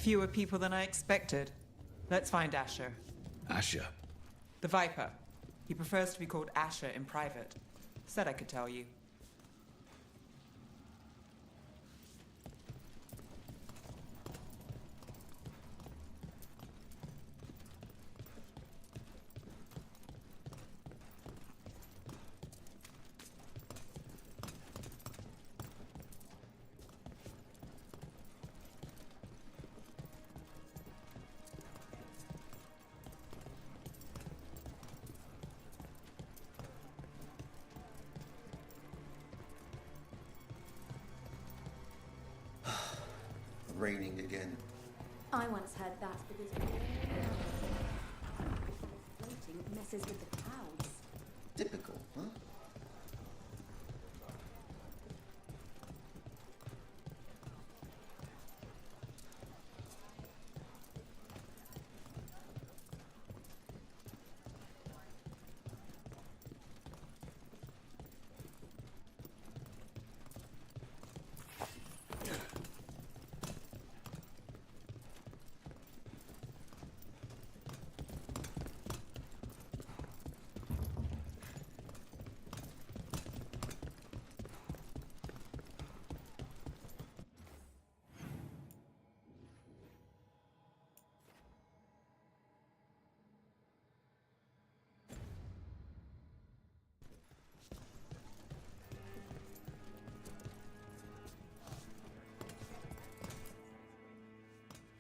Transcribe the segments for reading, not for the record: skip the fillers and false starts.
Fewer people than I expected. Let's find Asher. Asher? The Viper. He prefers to be called Asher in private. Said I could tell you. Raining again. I once heard that because floating messes with the clouds. Typical, huh?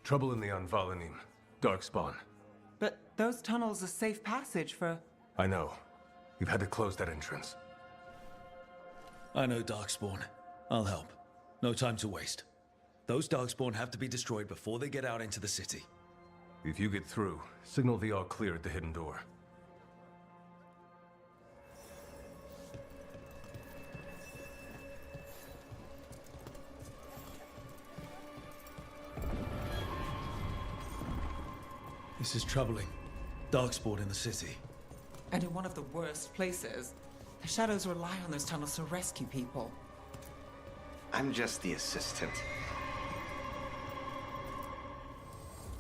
Trouble in the Anvalanim. Darkspawn. But those tunnels are safe passage for... I know. We've had to close that entrance. I know Darkspawn. I'll help. No time to waste. Those Darkspawn have to be destroyed before they get out into the city. If you get through, signal the all clear at the hidden door. This is troubling. Darkspawn in the city. And in one of the worst places. The shadows rely on those tunnels to rescue people. I'm just the assistant.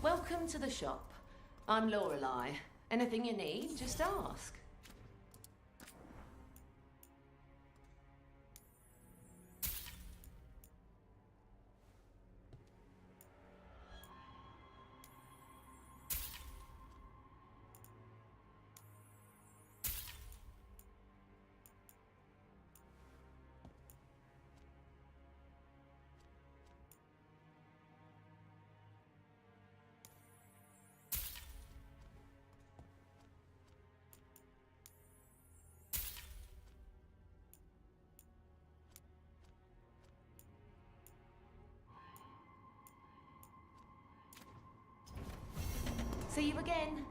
Welcome to the shop. I'm Lorelei. Anything you need, just ask. See you again.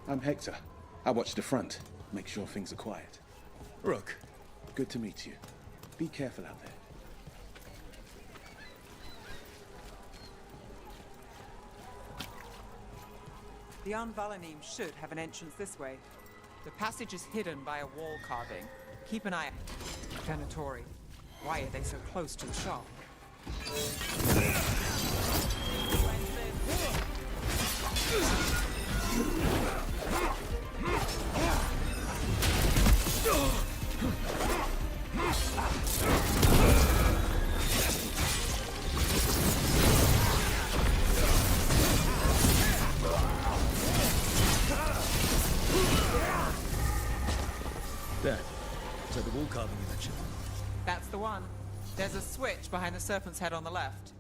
I'm Hector. I watch the front. Make sure things are quiet. Rook. Good to meet you. Be careful out there. The Anvalanim should have an entrance this way. The passage is hidden by a wall carving. Keep an eye out. Venatori. Why are they so close to the shop? There. Is that the wall carving you mentioned? That's the one. There's a switch behind the serpent's head on the left.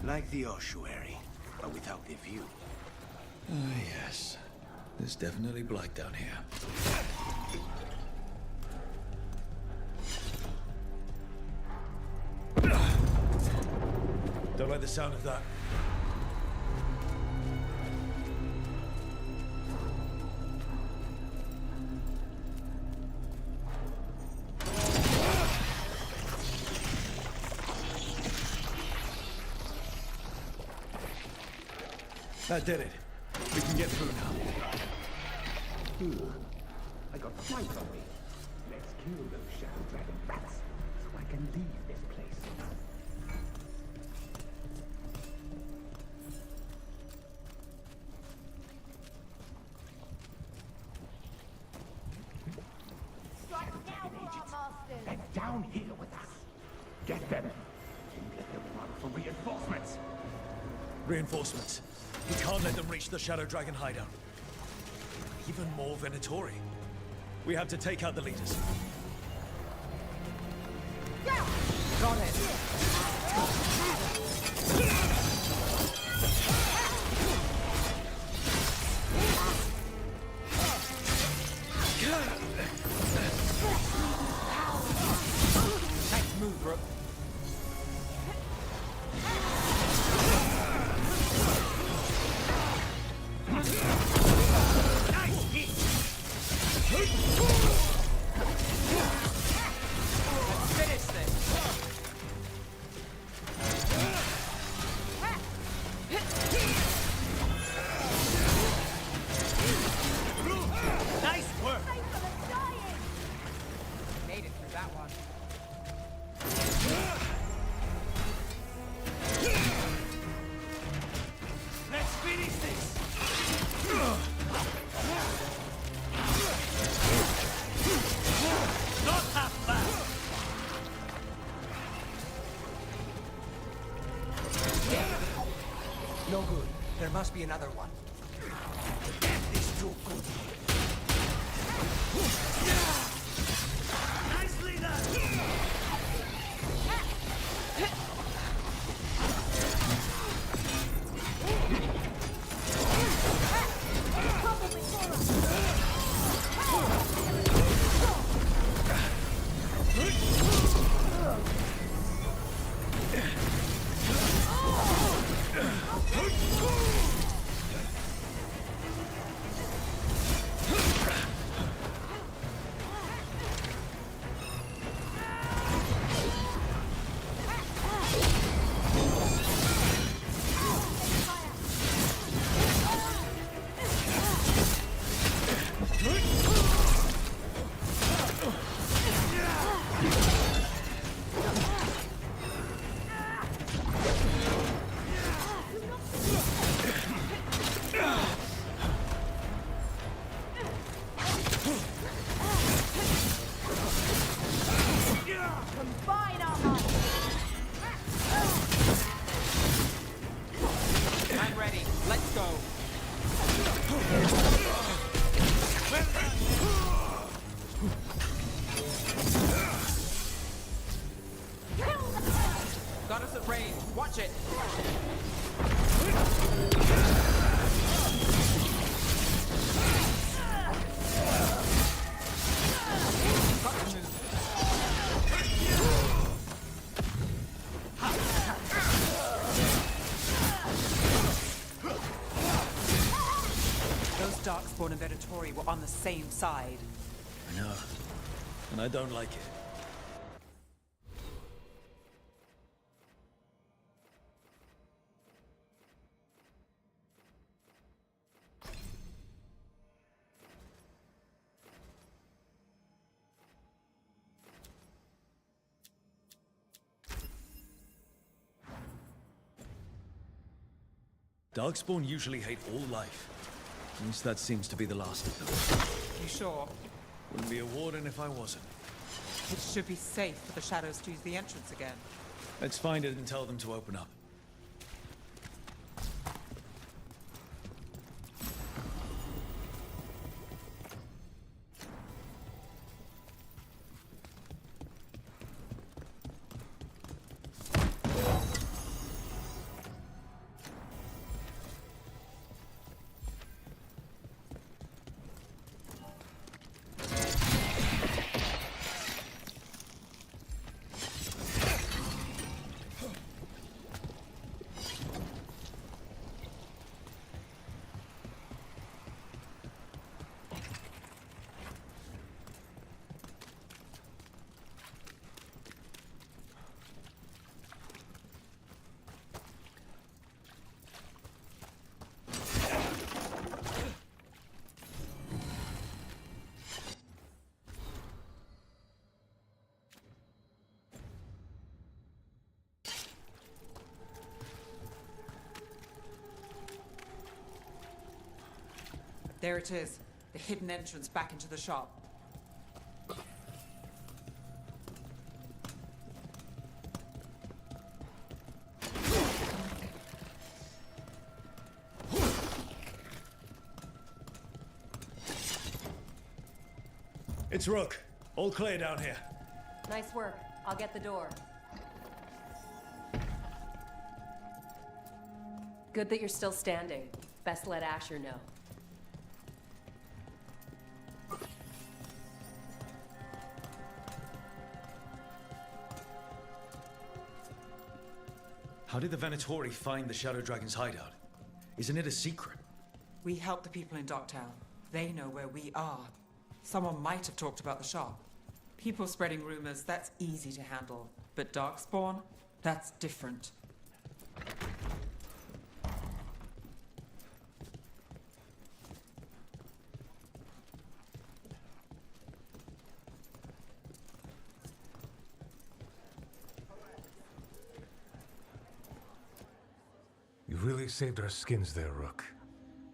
Like the ossuary, but without the view. Ah, yes. There's definitely blight down here. Don't like the sound of that. That did it. We can get through now. I got fight on me. Let's kill those shadow dragon rats so I can leave this place. They're down here with us. Get them. And let them run for reinforcements. Reinforcements. We can't let them reach the Shadow Dragon hideout. Even more Venatori. We have to take out the leaders. Got it. Nice move, Brooke. Finish this. Nice work. Made it through that one. Let's finish this! Not half bad! No good. There must be another one. This too good. Nicely done! I'm ready. Let's go. Got us at range. Watch it. Got to move. Those Darkspawn and Venatori were on the same side. I know. And I don't like it. Darkspawn usually hate all life. At least that seems to be the last of them. You sure? Wouldn't be a warden if I wasn't. It should be safe for the shadows to use the entrance again. Let's find it and tell them to open up. There it is. The hidden entrance back into the shop. It's Rook. All clear down here. Nice work. I'll get the door. Good that you're still standing. Best let Asher know. How did the Venatori find the Shadow Dragon's hideout? Isn't it a secret? We help the people in Docktown. They know where we are. Someone might have talked about the shop. People spreading rumors, that's easy to handle. But Darkspawn, that's different. You really saved our skins there, Rook.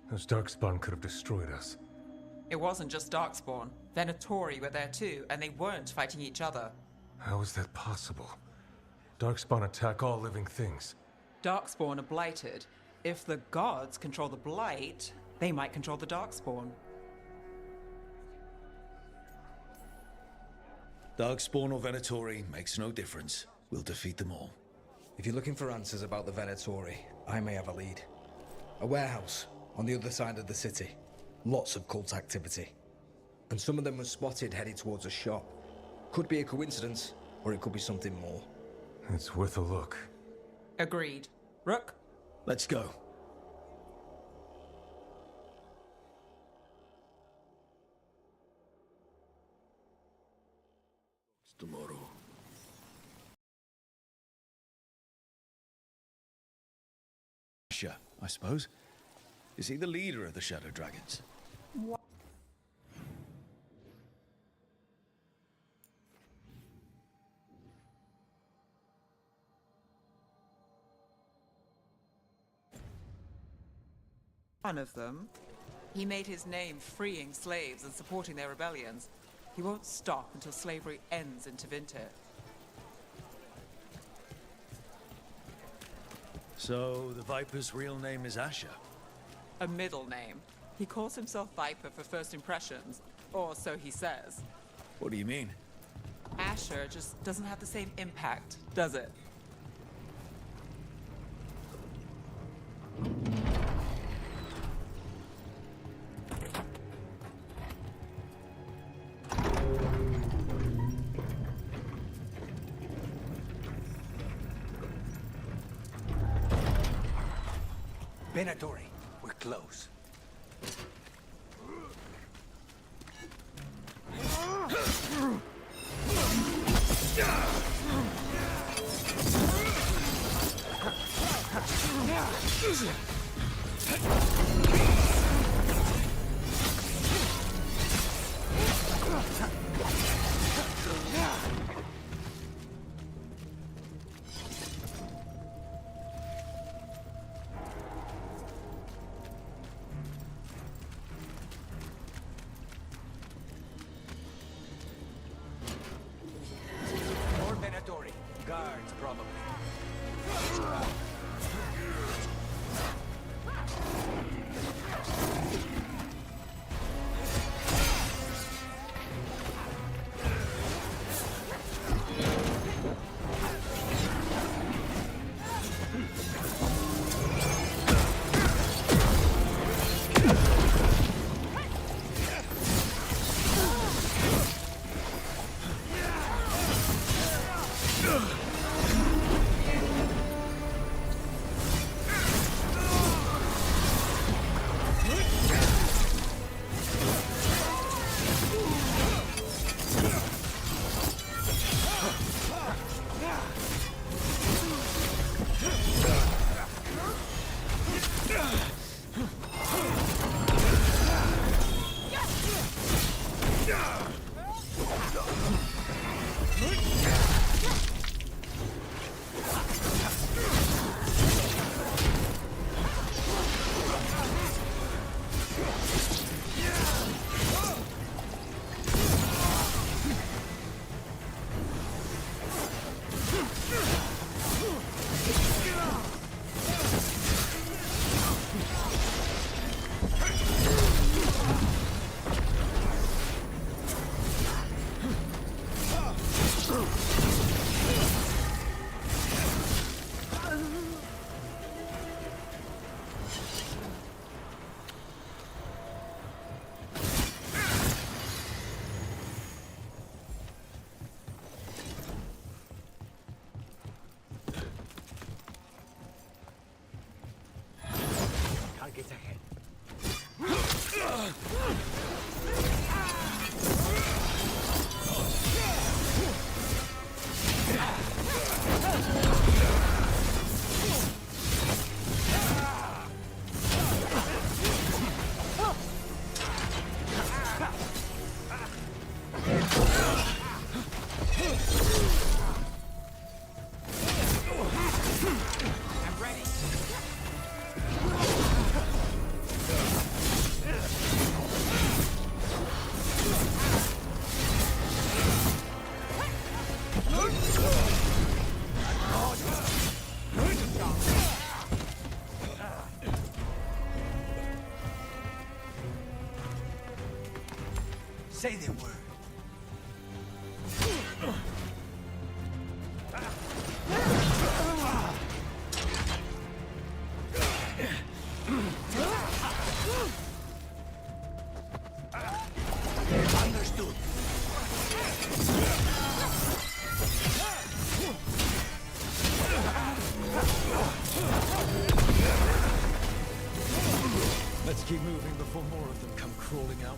Those Darkspawn could have destroyed us. It wasn't just Darkspawn. Venatori were there too, and they weren't fighting each other. How is that possible? Darkspawn attack all living things. Darkspawn are blighted. If the gods control the blight, they might control the Darkspawn. Darkspawn or Venatori makes no difference. We'll defeat them all. If you're looking for answers about the Venatori, I may have a lead. A warehouse on the other side of the city. Lots of cult activity. And some of them were spotted heading towards a shop. Could be a coincidence, or it could be something more. It's worth a look. Agreed. Rook? Let's go. Tomorrow. Asher, I suppose. Is he the leader of the Shadow Dragons? One of them. He made his name freeing slaves and supporting their rebellions. He won't stop until slavery ends in Tevinter. So, the Viper's real name is Asher? A middle name. He calls himself Viper for first impressions, or so he says. What do you mean? Asher just doesn't have the same impact, does it? Venatori, we're close. More Venatori. Guards, probably. Say the word. Understood. Let's keep moving before more of them come crawling out.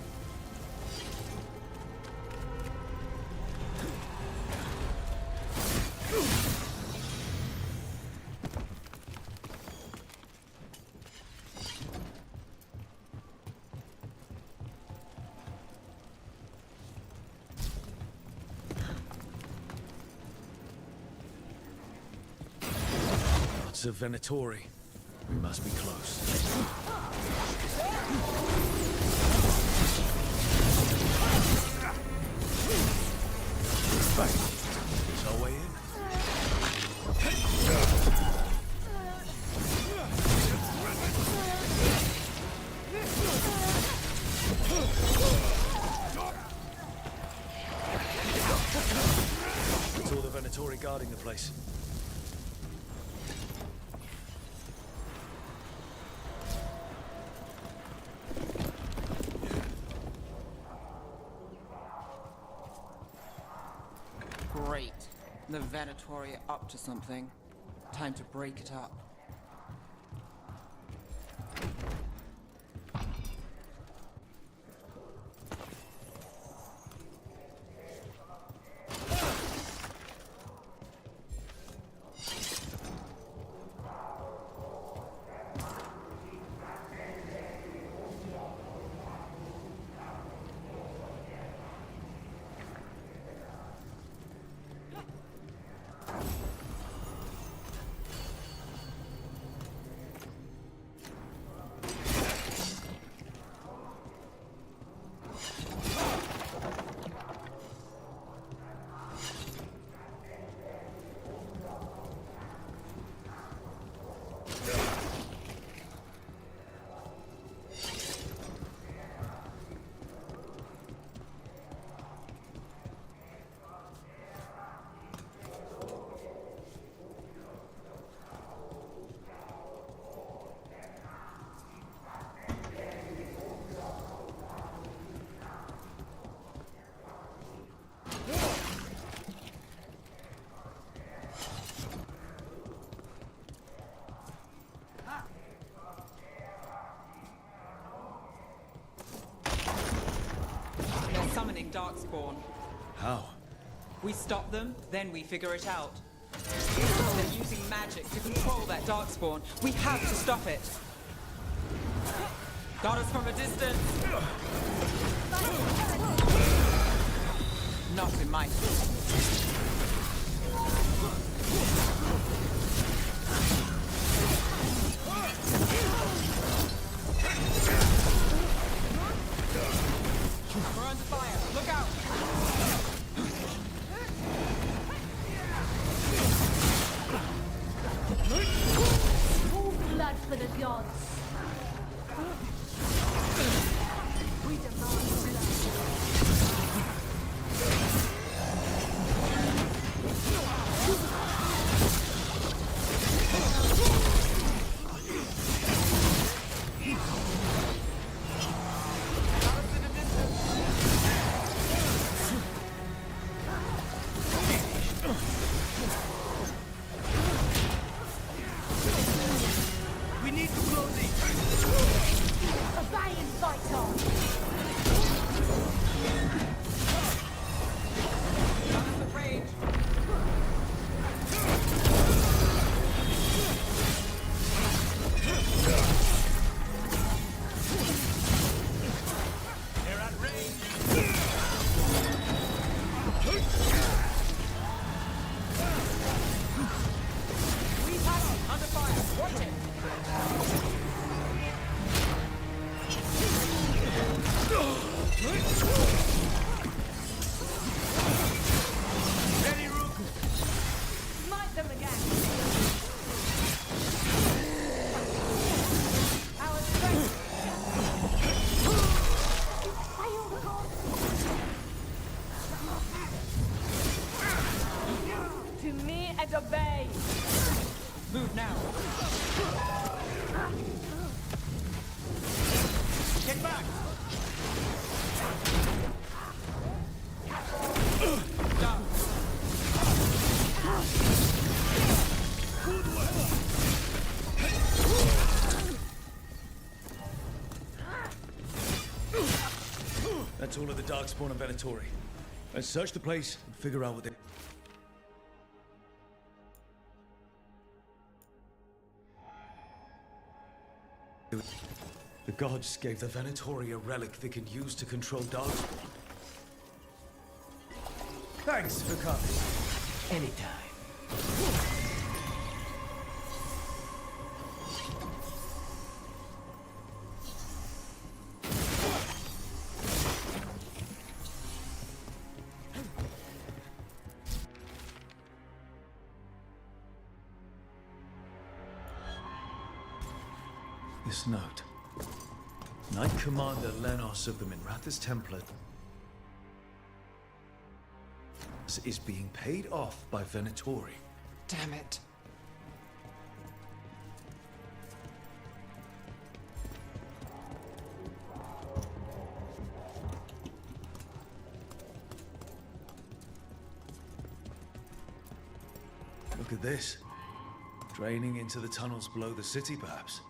Lots of Venatori. We must be close. Right. Is our way in? It's all the Venatori guarding the place. Great. The Venatori are up to something. Time to break it up. Summoning Darkspawn. How? We stop them, then we figure it out. They're using magic to control that Darkspawn. We have to stop it. Got us from a distance. Not in my We're under fire. Look out! All blood for the gods. We demand way! Move now. Get back! Down. That's all of the Darkspawn and Venatori. Let's search the place and figure out what they... The gods gave the Venatori a relic they can use to control Darkspawn. Thanks for coming. Anytime. This note. Knight Commander Lenos of the Minrathous Template is being paid off by Venatori. Damn it. Look at this. Draining into the tunnels below the city, perhaps.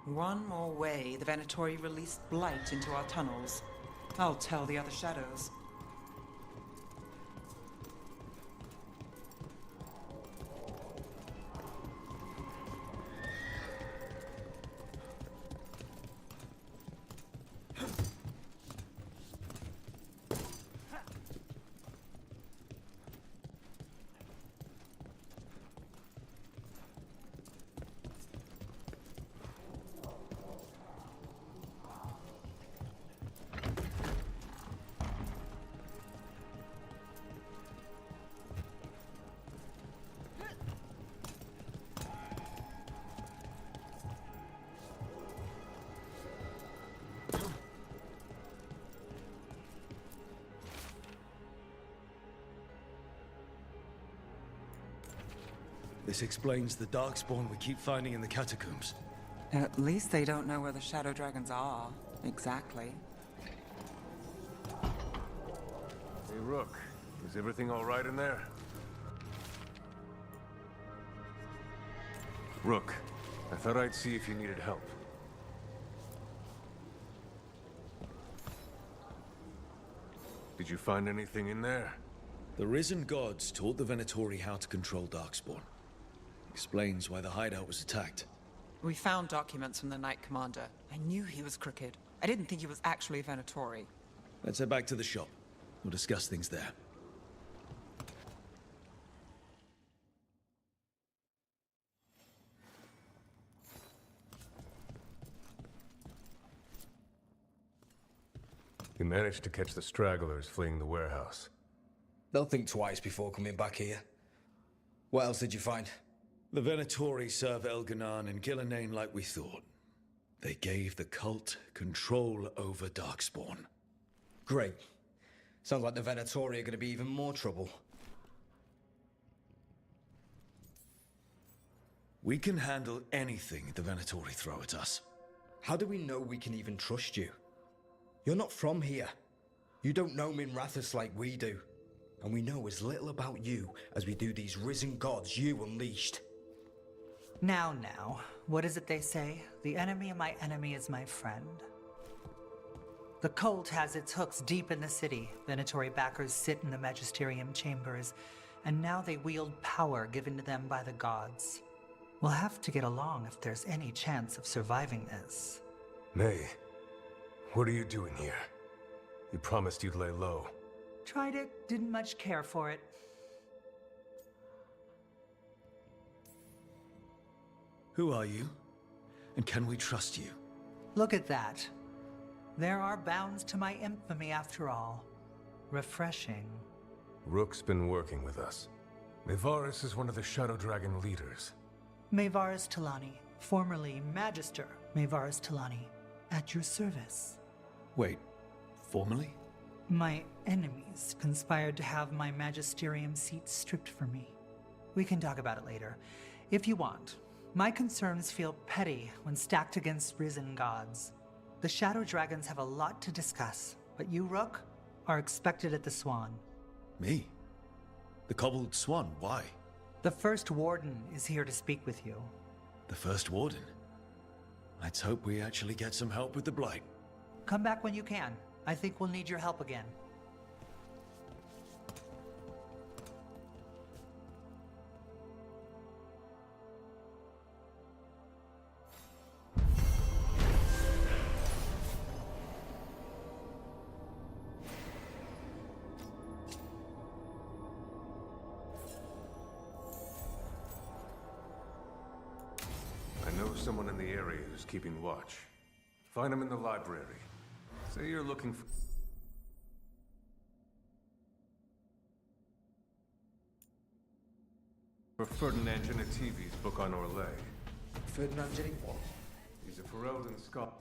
One more way the Venatori released blight into our tunnels. I'll tell the other shadows. This explains the Darkspawn we keep finding in the catacombs. At least they don't know where the Shadow Dragons are. Exactly. Hey, Rook. Is everything all right in there? Rook, I thought I'd see if you needed help. Did you find anything in there? The Risen Gods taught the Venatori how to control Darkspawn. Explains why the hideout was attacked. We found documents from the Knight Commander. I knew he was crooked. I didn't think he was actually a Venatori. Let's head back to the shop. We'll discuss things there. You managed to catch the stragglers fleeing the warehouse. They'll think twice before coming back here. What else did you find? The Venatori serve Elganan and Gillenane like we thought. They gave the cult control over Darkspawn. Great. Sounds like the Venatori are going to be even more trouble. We can handle anything the Venatori throw at us. How do we know we can even trust you? You're not from here. You don't know Minrathous like we do. And we know as little about you as we do these risen gods you unleashed. Now, what is it they say? The enemy of my enemy is my friend. The cult has its hooks deep in the city. Venatori backers sit in the magisterium chambers, and now they wield power given to them by the gods. We'll have to get along if there's any chance of surviving this. May, what are you doing here? You promised you'd lay low. Tried it, didn't much care for it. Who are you? And can we trust you? Look at that. There are bounds to my infamy after all. Refreshing. Rook's been working with us. Mayvaris is one of the Shadow Dragon leaders. Mayvaris Talani, formerly Magister Mayvaris Talani, at your service. Wait, formally? My enemies conspired to have my magisterium seat stripped from me. We can talk about it later, if you want. My concerns feel petty when stacked against risen gods. The Shadow Dragons have a lot to discuss, but you, Rook, are expected at the Swan. Me? The Cobbled Swan, why? The First Warden is here to speak with you. The First Warden? Let's hope we actually get some help with the Blight. Come back when you can. I think we'll need your help again. I know someone in the area who's keeping watch. Find him in the library. Say you're looking for Ferdinand Genetivi's book on Orlais. Ferdinand Genetivi what? He's a Ferelden scholar.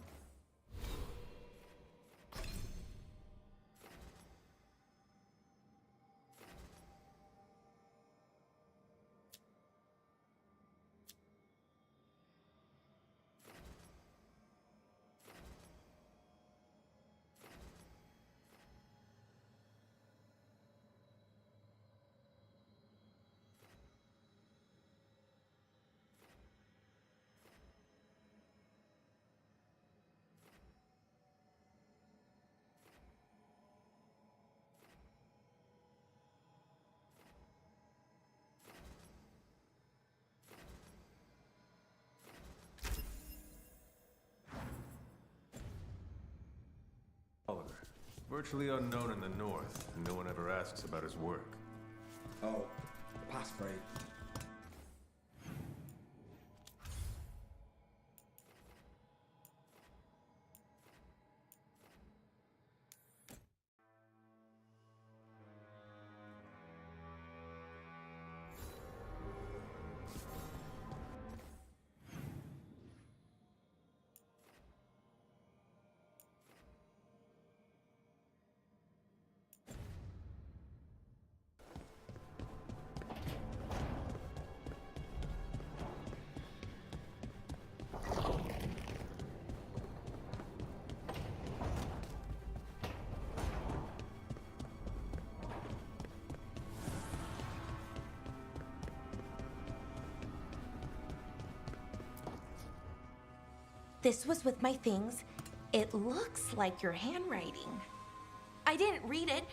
Virtually unknown in the north, and no one ever asks about his work. Oh, pass free. This was with my things. It looks like your handwriting. I didn't read it.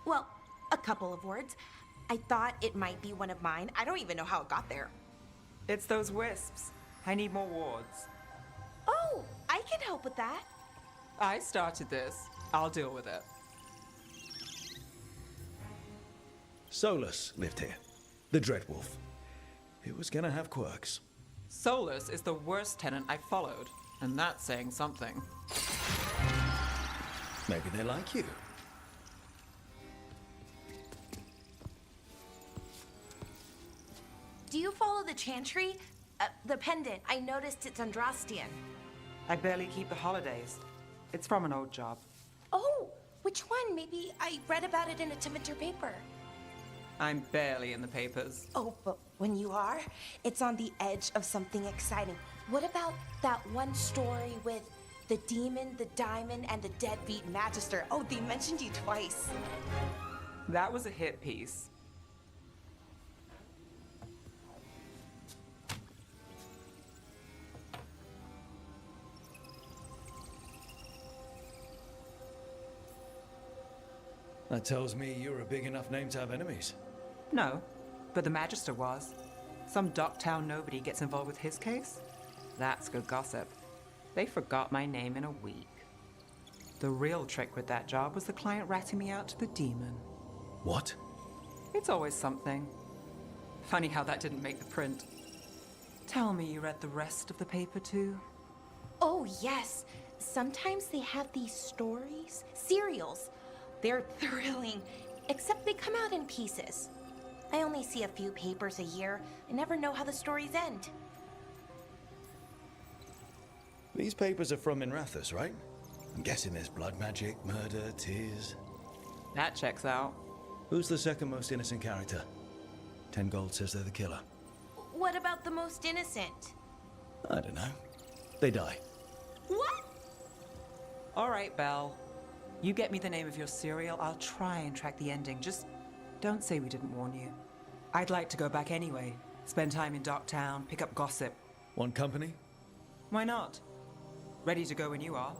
Well, a couple of words. I thought it might be one of mine. I don't even know how it got there. It's those wisps. I need more wards. Oh, I can help with that. I started this. I'll deal with it. Solus lived here. The Dreadwolf. It was gonna have quirks. Solus is the worst tenant I followed, and that's saying something. Maybe they like you. Do you follow the chantry? The pendant. I noticed it's Andrastian. I barely keep the holidays. It's from an old job. Oh, which one? Maybe I read about it in a Timenter paper. I'm barely in the papers. Oh, but when you are, it's on the edge of something exciting. What about that one story with the demon, the diamond, and the deadbeat magister? Oh, they mentioned you twice. That was a hit piece. That tells me you're a big enough name to have enemies. No, but the Magister was. Some Docktown nobody gets involved with his case? That's good gossip. They forgot my name in a week. The real trick with that job was the client ratting me out to the demon. What? It's always something. Funny how that didn't make the print. Tell me you read the rest of the paper too? Oh, yes. Sometimes they have these stories, serials. They're thrilling, except they come out in pieces. I only see a few papers a year. I never know how the stories end. These papers are from Minrathous, right? I'm guessing there's blood magic, murder, tears. That checks out. Who's the second most innocent character? 10 gold says they're the killer. What about the most innocent? I don't know. They die. What? All right, Belle. You get me the name of your cereal, I'll try and track the ending. Just don't say we didn't warn you. I'd like to go back anyway. Spend time in Docktown, pick up gossip. Want company? Why not? Ready to go when you are.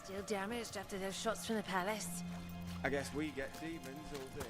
Still damaged after those shots from the palace. I guess we get demons all this.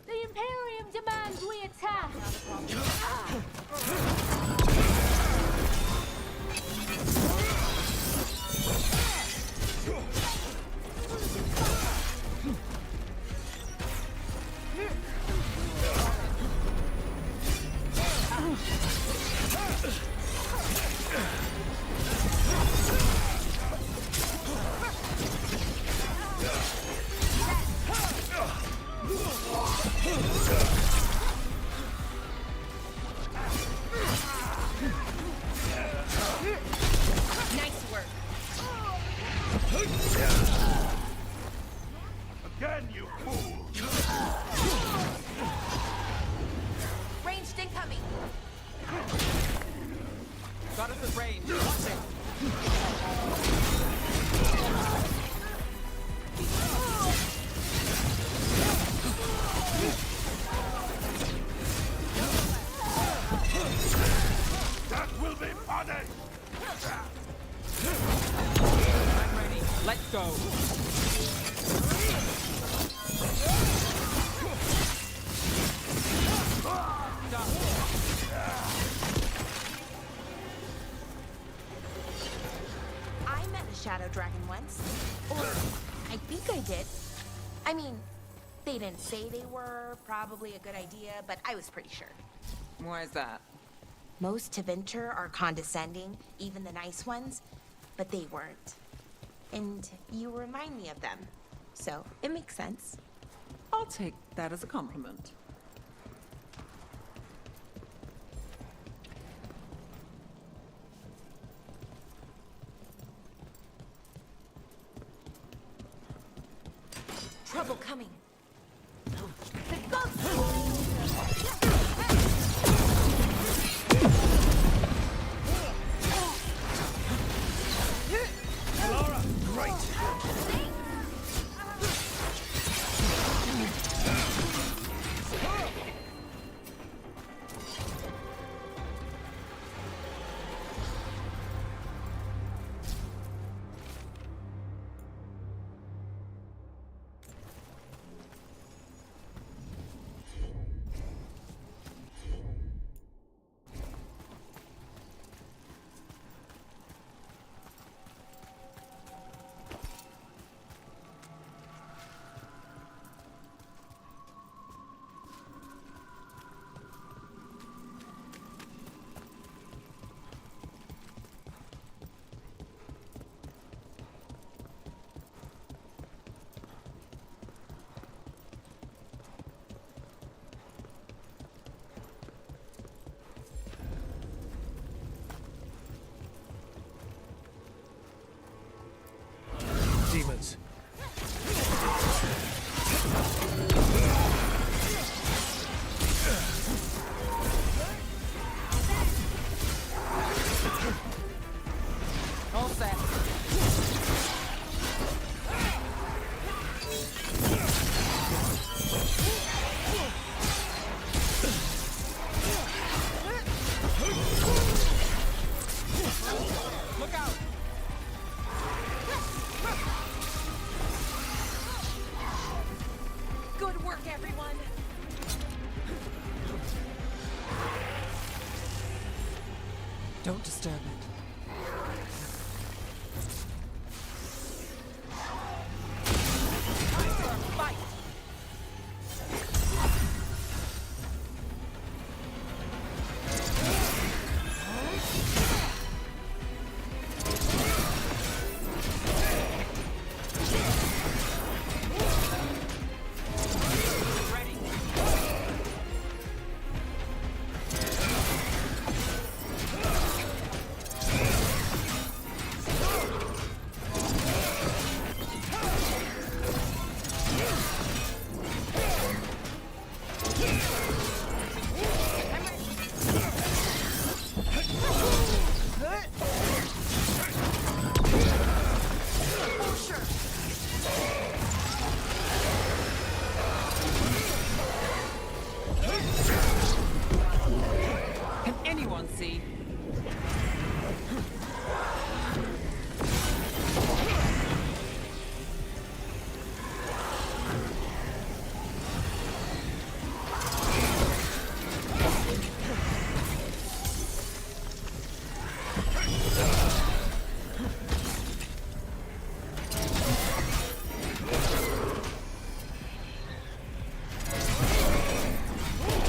The Imperium demands we attack! Nice work. Again, you fool! Ranged incoming. Got us at range. Watch it. That will be punished! I'm ready. Let's go. shadow dragon once. Or, I think I did. I mean, they didn't say they were probably a good idea, but I was pretty sure. Why is that? Most Tevinter are condescending, even the nice ones, but they weren't. And you remind me of them, so it makes sense. I'll take that as a compliment. Trouble coming. Demons. All set. Look out! Good work, everyone. Don't disturb it. Fight! Can anyone see?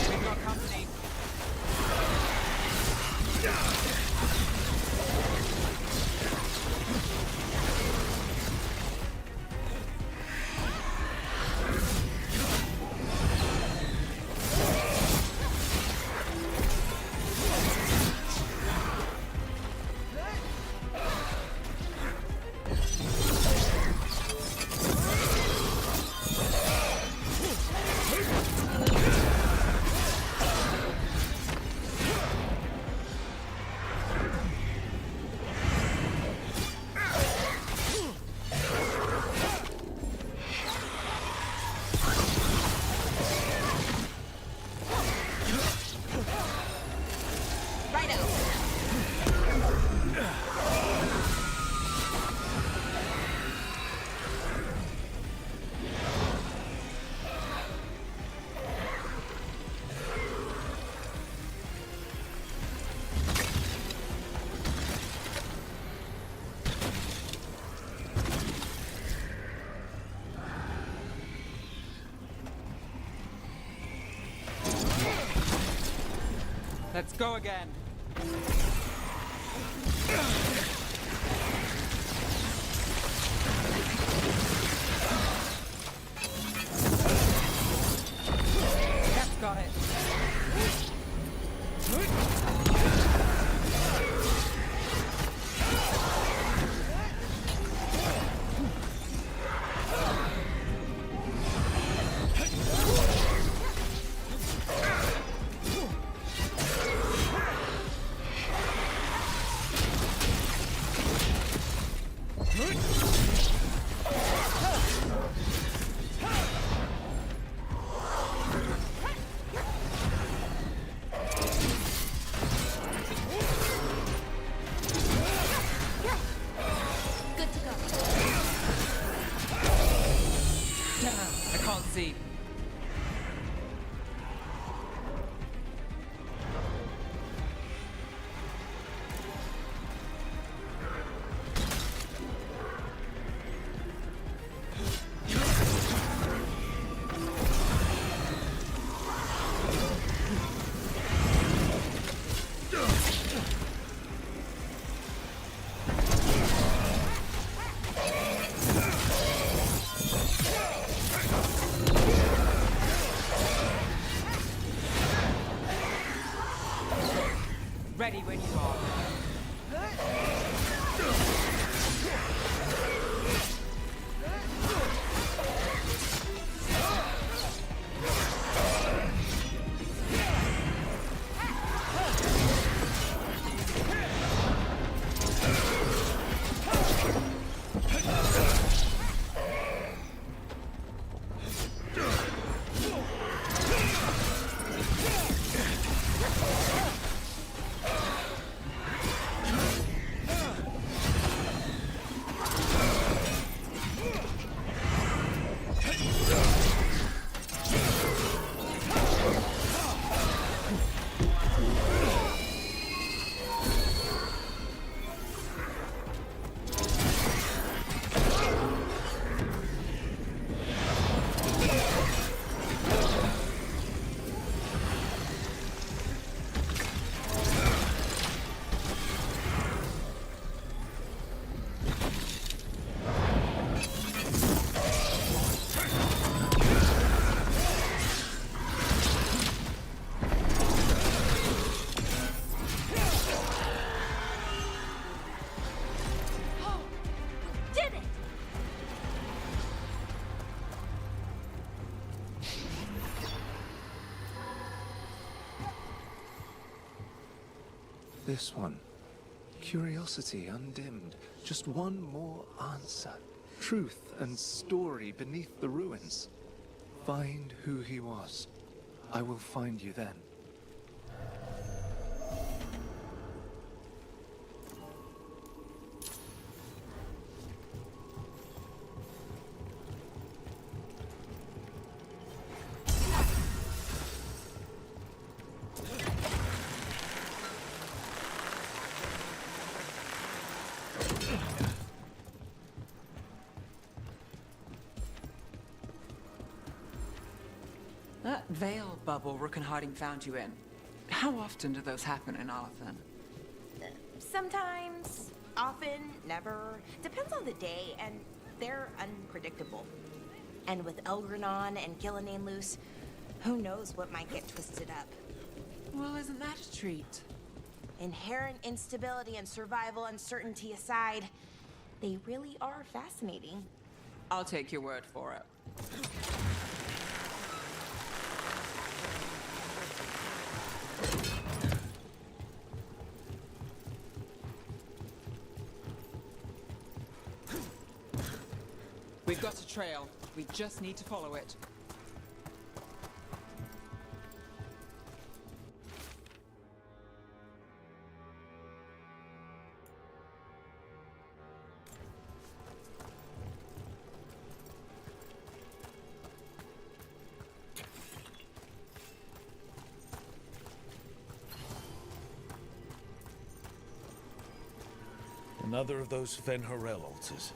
We've got company. Let's go again. That's got it. See. Ready when you are. This one. Curiosity undimmed. Just one more answer. Truth and story beneath the ruins. Find who he was. I will find you then. That veil bubble Rook and Harding found you in. How often do those happen in Arthur? Sometimes, often, never. Depends on the day, and they're unpredictable. And with Elgranon and Gillenane loose, who knows what might get twisted up. Well, isn't that a treat? Inherent instability and survival uncertainty aside, they really are fascinating. I'll take your word for it. We've got a trail. We just need to follow it. Another of those Fen-Harel altars.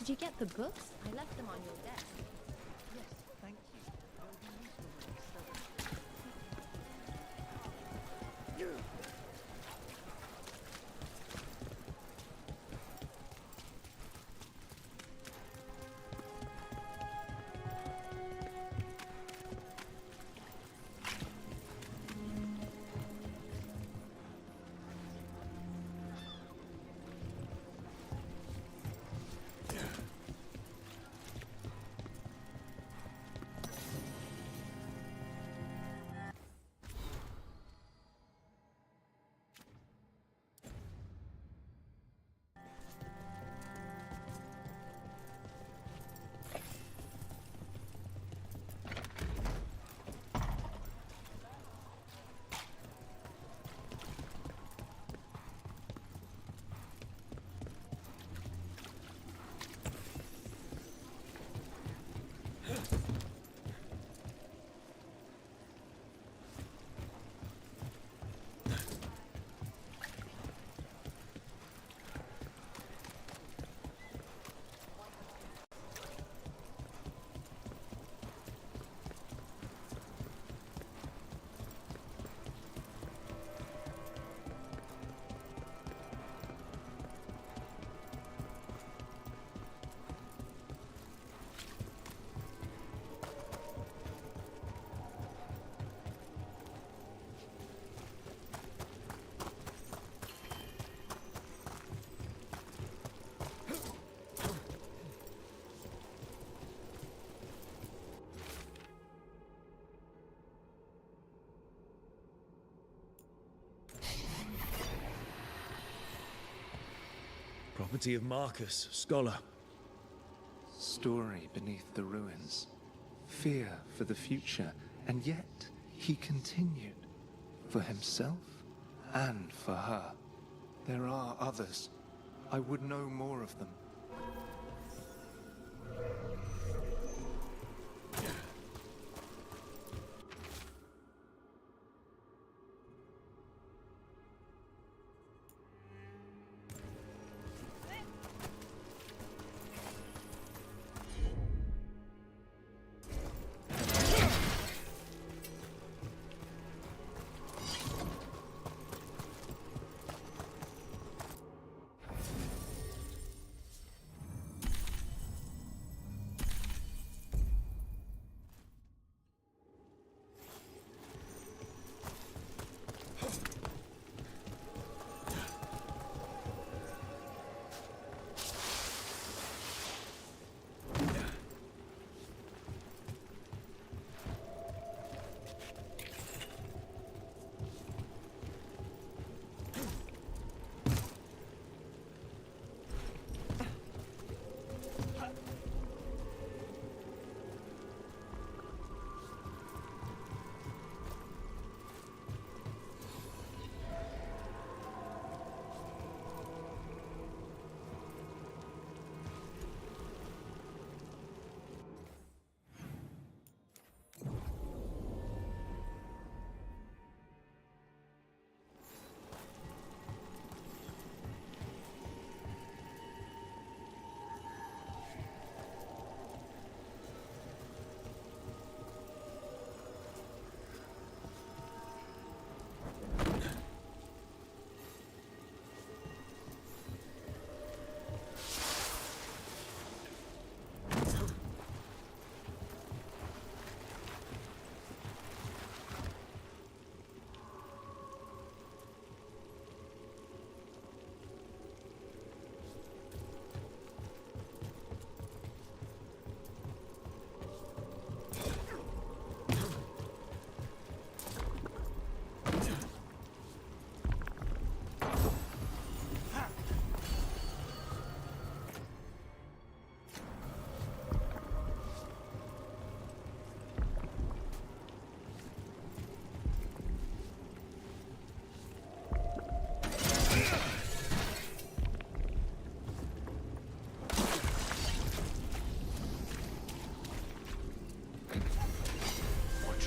Did you get the books? I left them on your desk. Yes, thank you. They'll be useful when we study. Property of Marcus, scholar. Story beneath the ruins. Fear for the future. And yet, he continued. For himself and for her. There are others. I would know more of them.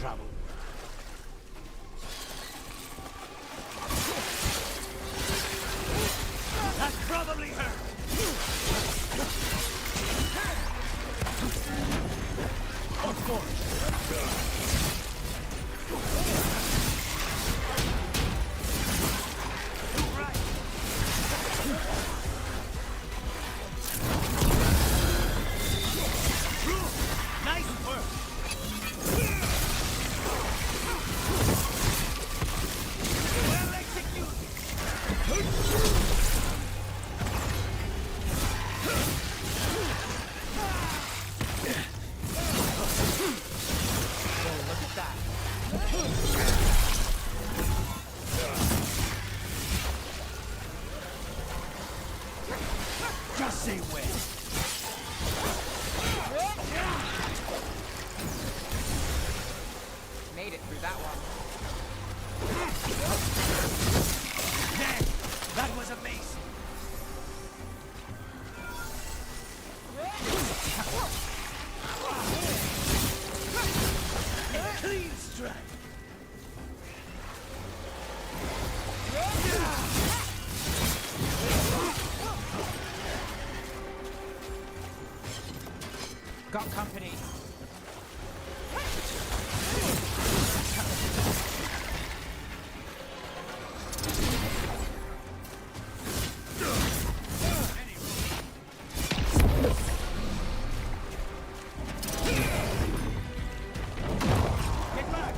trouble. That's probably her. Just say when. Made it through that one. Man, that was amazing. A clean strike. Got company. Get back!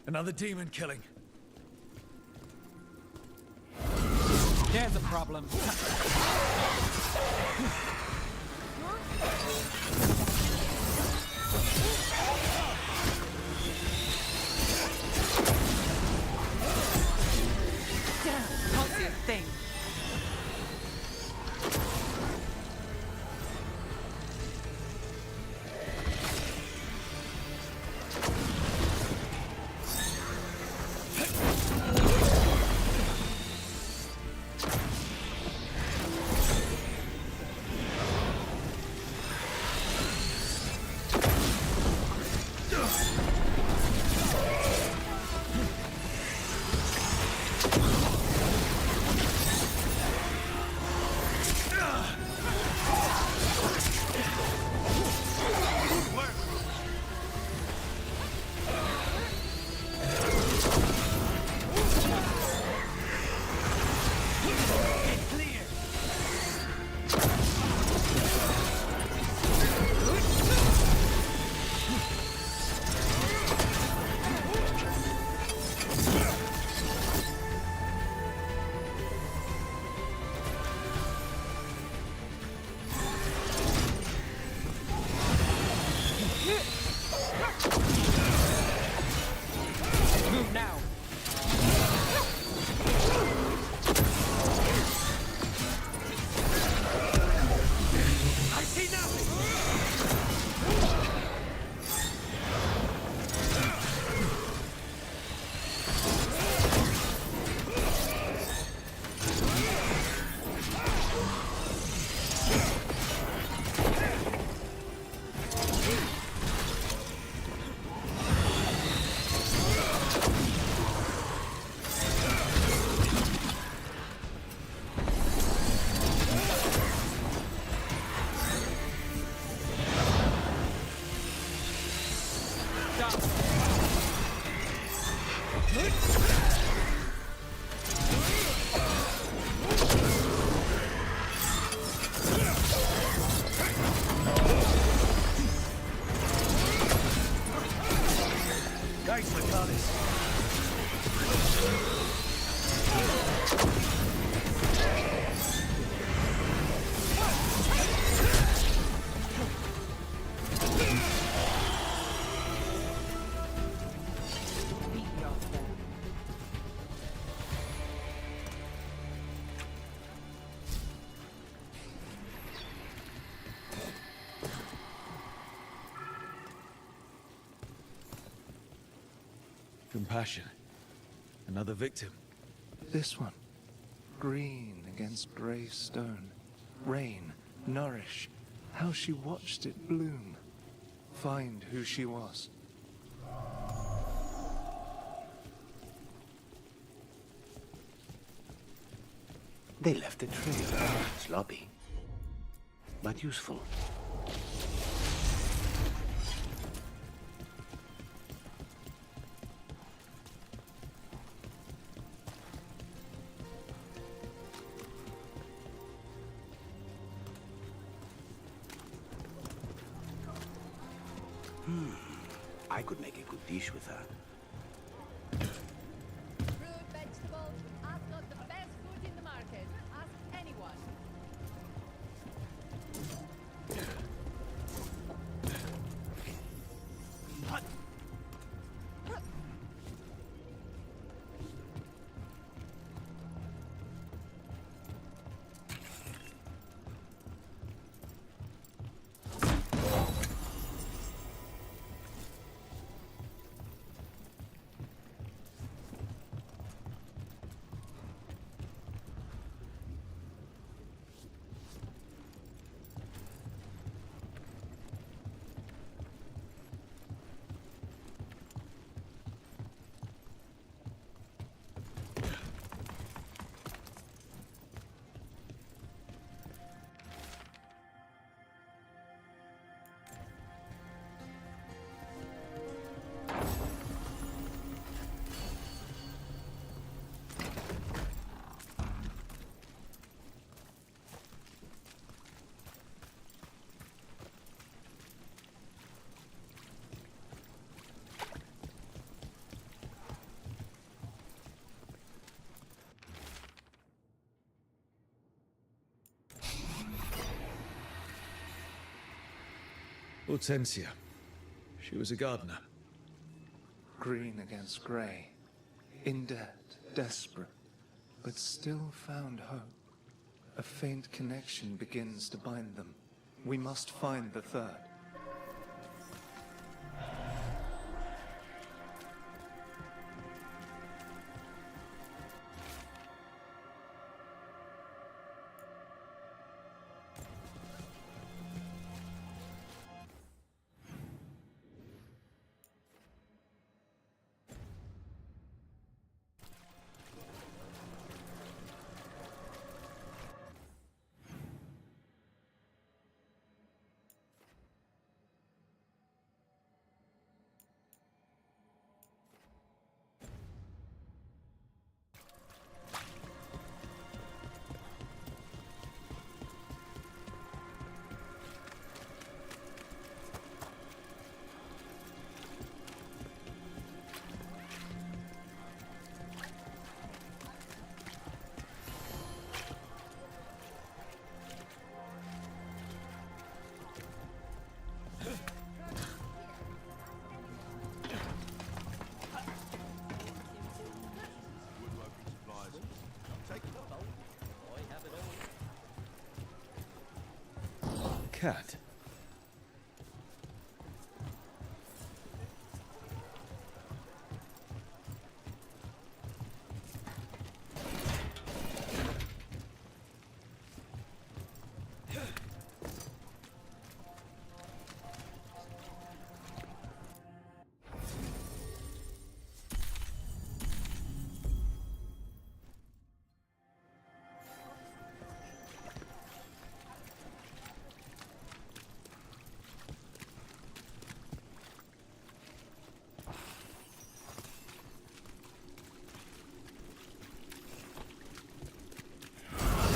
Another demon killing. There's a problem. Damn, can't see a thing. Move now. I see nothing. Thanks, Lacanis. Compassion. Another victim. This one. Green against grey stone. Rain, nourish. How she watched it bloom. Find who she was. They left a trail. Sloppy, but useful. I could make a good dish with that. Fruit, vegetables. I've got the best food in the market. Ask anyone. Hortensia. She was a gardener. Green against grey. In debt, desperate, but still found hope. A faint connection begins to bind them. We must find the third. Cat.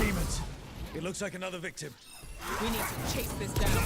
Demons! It looks like another victim. We need to chase this down.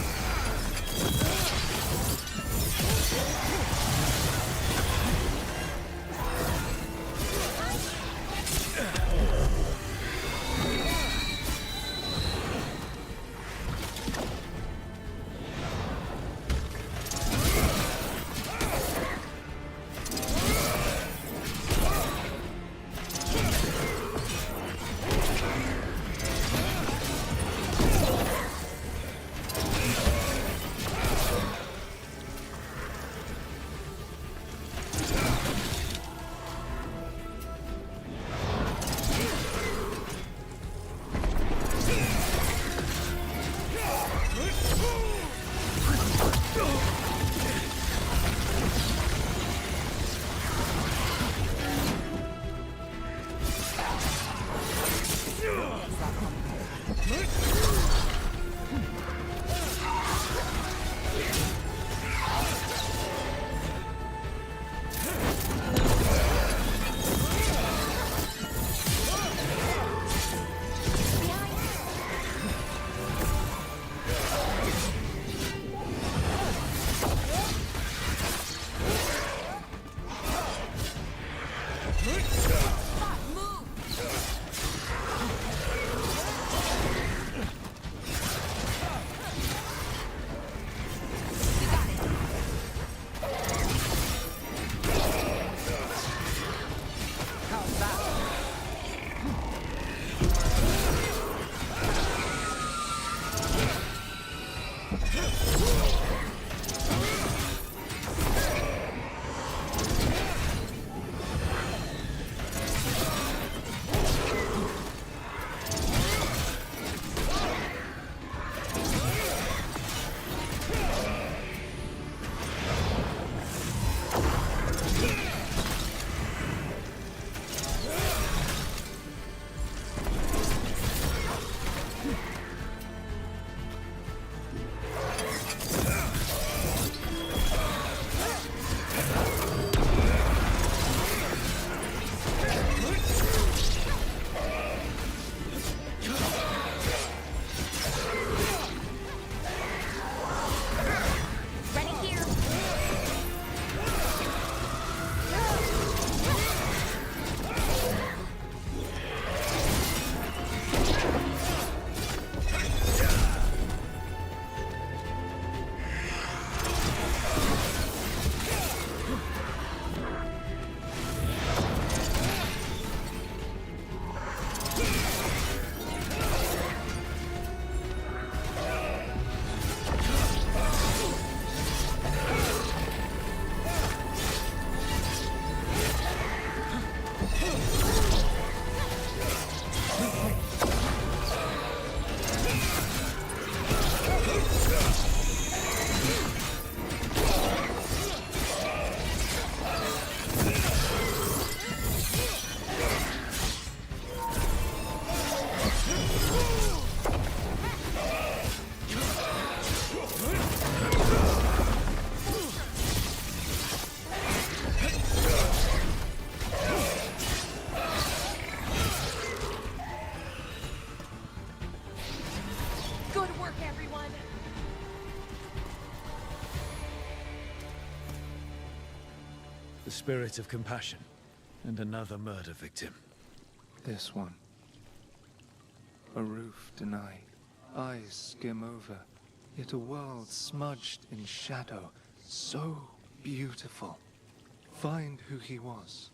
spirit of compassion. And another murder victim. This one. A roof denied. Eyes skim over. Yet a world smudged in shadow. So beautiful. Find who he was.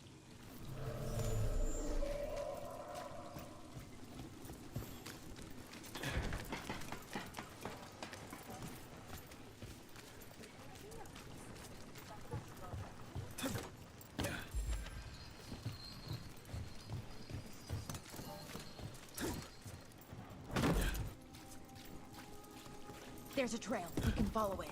There's a trail. We can follow it.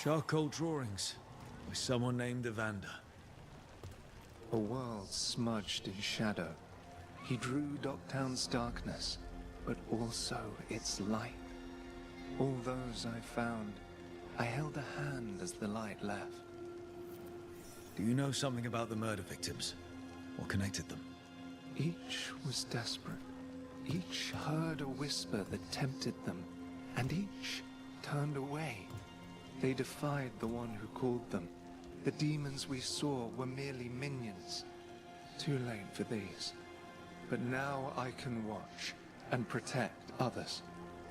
Charcoal drawings by someone named Evander. A world smudged in shadow. He drew Docktown's darkness, but also its light. All those I found, I held a hand as the light left. Do you know something about the murder victims? What connected them? Each was desperate. Each heard a whisper that tempted them, and each turned away. They defied the one who called them. The demons we saw were merely minions. Too late for these. But now I can watch and protect others.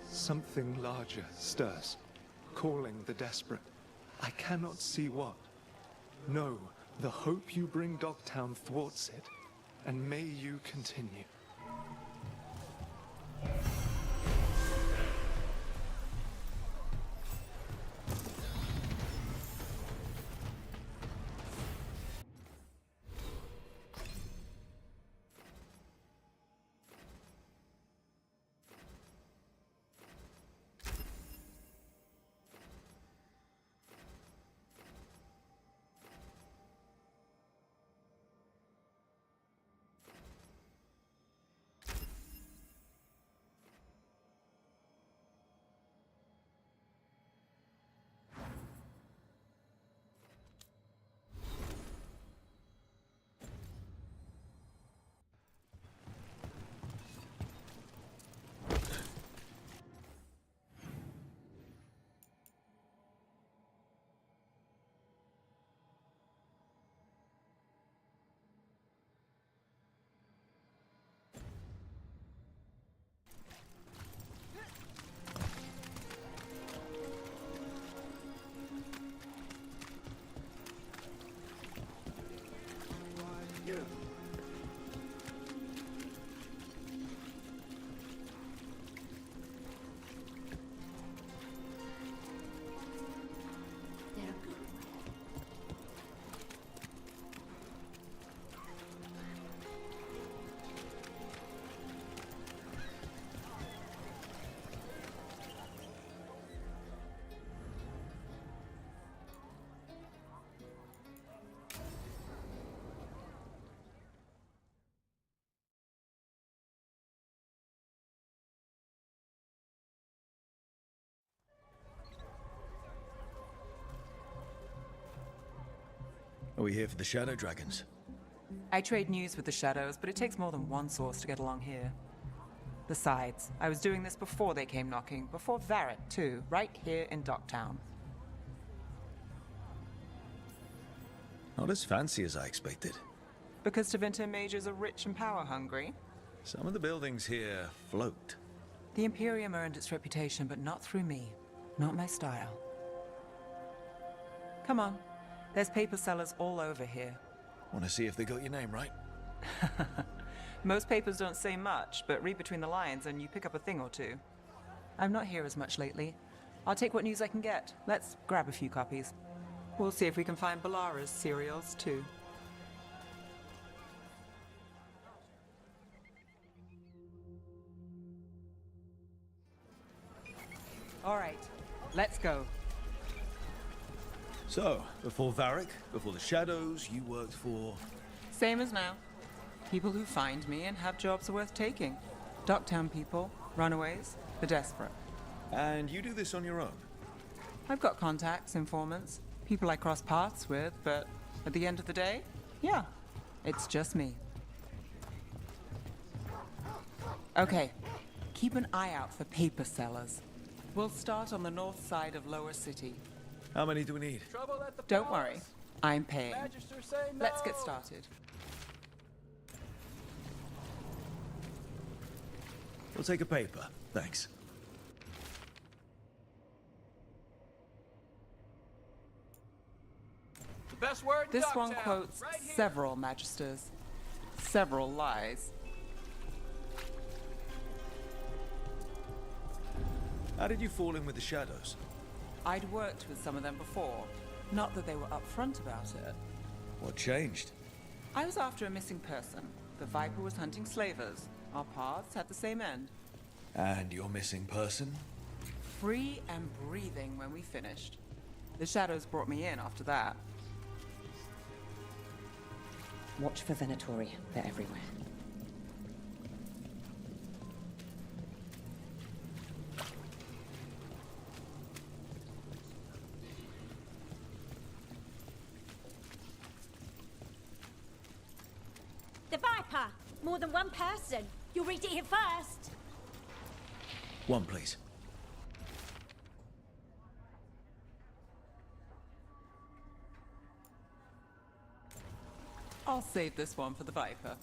Something larger stirs, calling the desperate. I cannot see what. No, the hope you bring Docktown thwarts it, and may you continue. Are we here for the Shadow Dragons? I trade news with the Shadows, but it takes more than one source to get along here. Besides, I was doing this before they came knocking, before Varret, too, right here in Docktown. Not as fancy as I expected. Because Tevinter mages are rich and power-hungry? Some of the buildings here float. The Imperium earned its reputation, but not through me. Not my style. Come on. There's paper sellers all over here. Want to see if they got your name right? Most papers don't say much, but read between the lines and you pick up a thing or two. I'm not here as much lately. I'll take what news I can get. Let's grab a few copies. We'll see if we can find Balara's serials, too. All right, let's go. So, before Varric, before the Shadows, you worked for... Same as now. People who find me and have jobs worth taking. Docktown people, runaways, the desperate. And you do this on your own? I've got contacts, informants, people I cross paths with, but at the end of the day, yeah, it's just me. Okay, keep an eye out for paper sellers. We'll start on the north side of Lower City. How many do we need? Don't worry, I'm paying. Let's get started. We'll take a paper, thanks. The best word in This one Ducktown, quotes right here. several magisters, several lies. How did you fall in with the Shadows? I'd worked with some of them before. Not that they were upfront about it. What changed? I was after a missing person. The Viper was hunting slavers. Our paths had the same end. And your missing person? Free and breathing when we finished. The Shadows brought me in after that. Watch for Venatori. They're everywhere. The Viper! More than one person. You'll read it here first. One, please. I'll save this one for the Viper.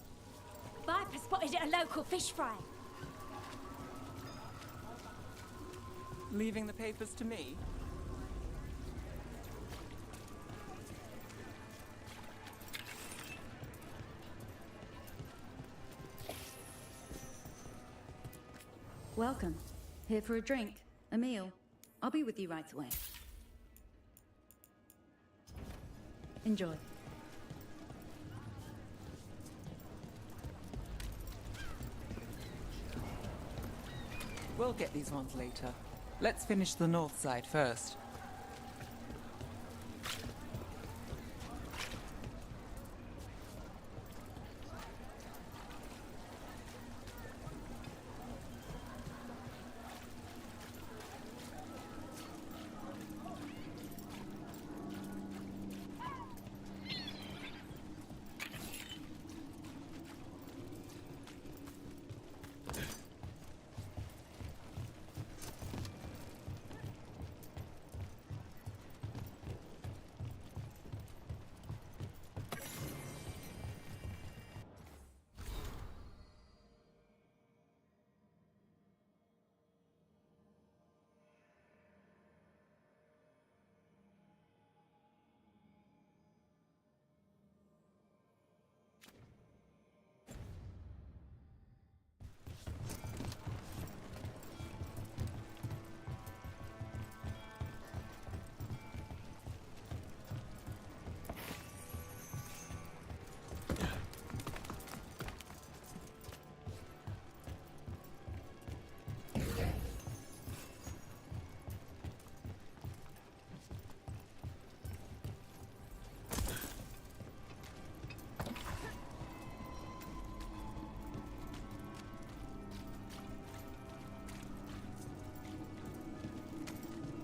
Viper spotted at a local fish fry. Leaving the papers to me? Welcome. Here for a drink, a meal. I'll be with you right away. Enjoy. We'll get these ones later. Let's finish the north side first.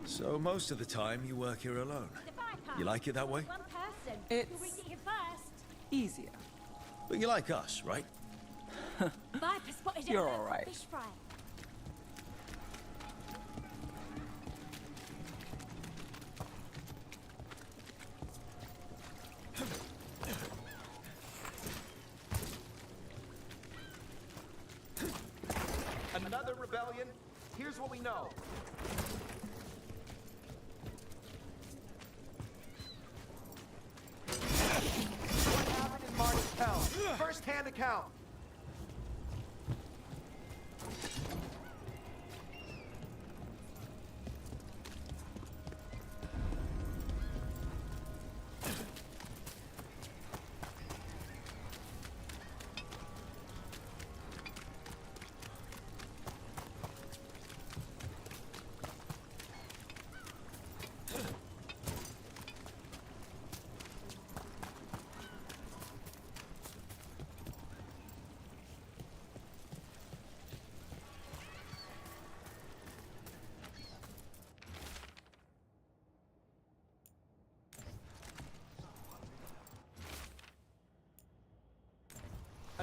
So most of the time you work here alone. You like it that way? One person. It's You'll read it here first. easier. But you like us, right? Viper spotted at You're a local all right. fish fry. Another rebellion? Here's what we know. What happened in Marty's Hell? First-hand account.